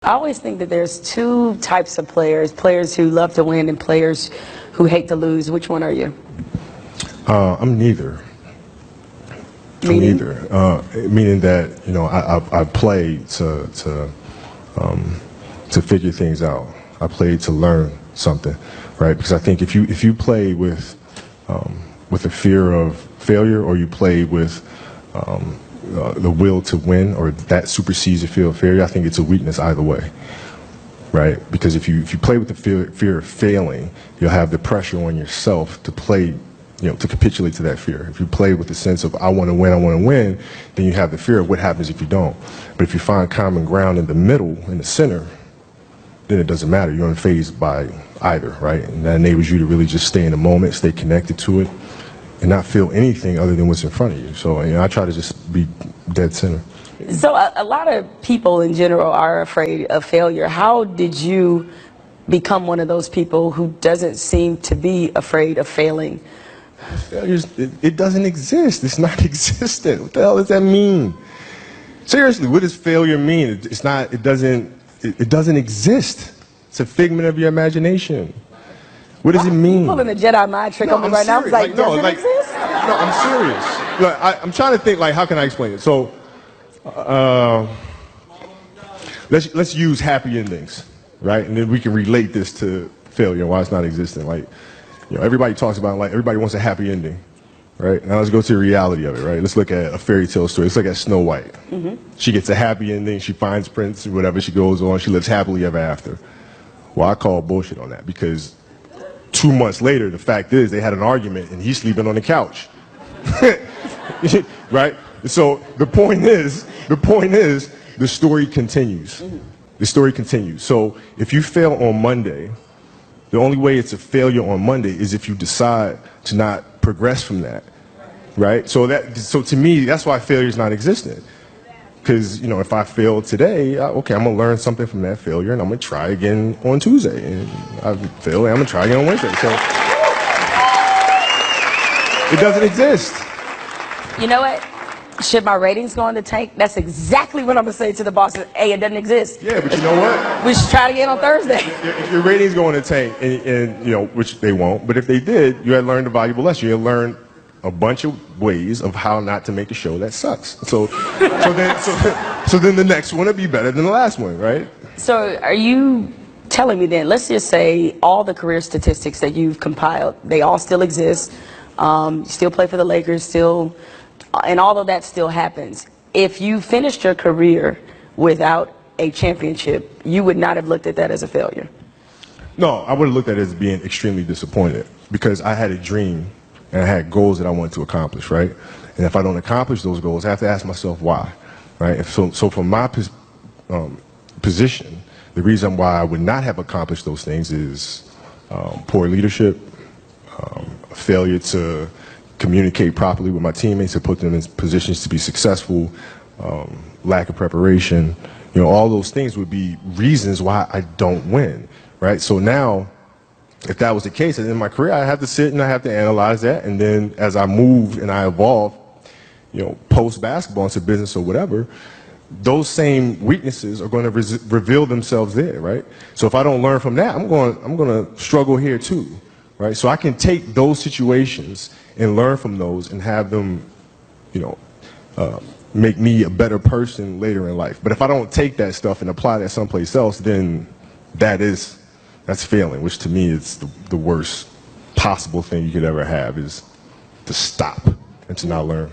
I always think that there's two types of players, players who love to win and players who hate to lose. Which one are you? I'm neither. Meaning? Meaning that, you know, I play to figure things out. I play to learn something, right? Because I think if you play with a fear of failure, or you play with the will to win, or that supersedes the fear of failure, I think it's a weakness either way, right? Because if you play with the fear of failing, you'll have the pressure on yourself to play, you know, to capitulate to that fear. If you play with the sense of I want to win, then you have the fear of what happens if you don't. But if you find common ground in the middle, in the center, then it doesn't matter. You're unfazed by either, right? And that enables you to really just stay in the moment, stay connected to it, and not feel anything other than what's in front of you. So, you know, I try to just be dead center. So a lot of people in general are afraid of failure. How did you become one of those people who doesn't seem to be afraid of failing? It doesn't exist. It's not existent. What the hell does that mean? Seriously, what does failure mean? It's not. It doesn't exist. It's a figment of your imagination. What does it mean? You're pulling a Jedi mind trick on me right now. It's like, does it exist? No, I'm serious. Look, I'm trying to think, like, how can I explain it? So, let's use happy endings, right? And then we can relate this to failure and why it's not existent. Like, you know, everybody talks about, like, everybody wants a happy ending, right? Now let's go to the reality of it, right? Let's look at a fairy tale story. Let's look at Snow White. She gets a happy ending. She finds Prince, or whatever. She goes on. She lives happily ever after. Well, I call bullshit on that, because 2 months later, the fact is they had an argument and he's sleeping on the couch. Right? So the point is the story continues. The story continues. So if you fail on Monday, the only way it's a failure on Monday is if you decide to not progress from that. Right? So to me, that's why failure is not existent. Because, you know, if I fail today, okay, I'm going to learn something from that failure, and I'm going to try again on Tuesday. And I fail, and I'm going to try again on Wednesday. So it doesn't exist. You know what? Should my ratings go in the tank? That's exactly what I'm going to say to the bosses. Hey, it doesn't exist. Yeah, but you know what? We should try it again on Thursday. If your ratings go in the tank, and you know, which they won't, but if they did, you had learned a valuable lesson. You had learned a bunch of ways of how not to make a show that sucks. So then the next one will be better than the last one, right? So are you telling me then, let's just say all the career statistics that you've compiled, they all still exist, you still play for the Lakers, still, and all of that still happens. If you finished your career without a championship, you would not have looked at that as a failure? No, I would have looked at it as being extremely disappointed, because I had a dream and I had goals that I wanted to accomplish, right? And if I don't accomplish those goals, I have to ask myself why, right? And so from my position, the reason why I would not have accomplished those things is poor leadership, failure to communicate properly with my teammates, to put them in positions to be successful, lack of preparation. You know, all those things would be reasons why I don't win, right? So now, if that was the case, and in my career, I have to sit and I have to analyze that, and then as I move and I evolve, you know, post basketball into business or whatever, those same weaknesses are going to reveal themselves there, right? So if I don't learn from that, I'm going to struggle here too, right? So I can take those situations and learn from those and have them, you know, make me a better person later in life. But if I don't take that stuff and apply that someplace else, then that's failing, which to me is the worst possible thing you could ever have, is to stop and to not learn.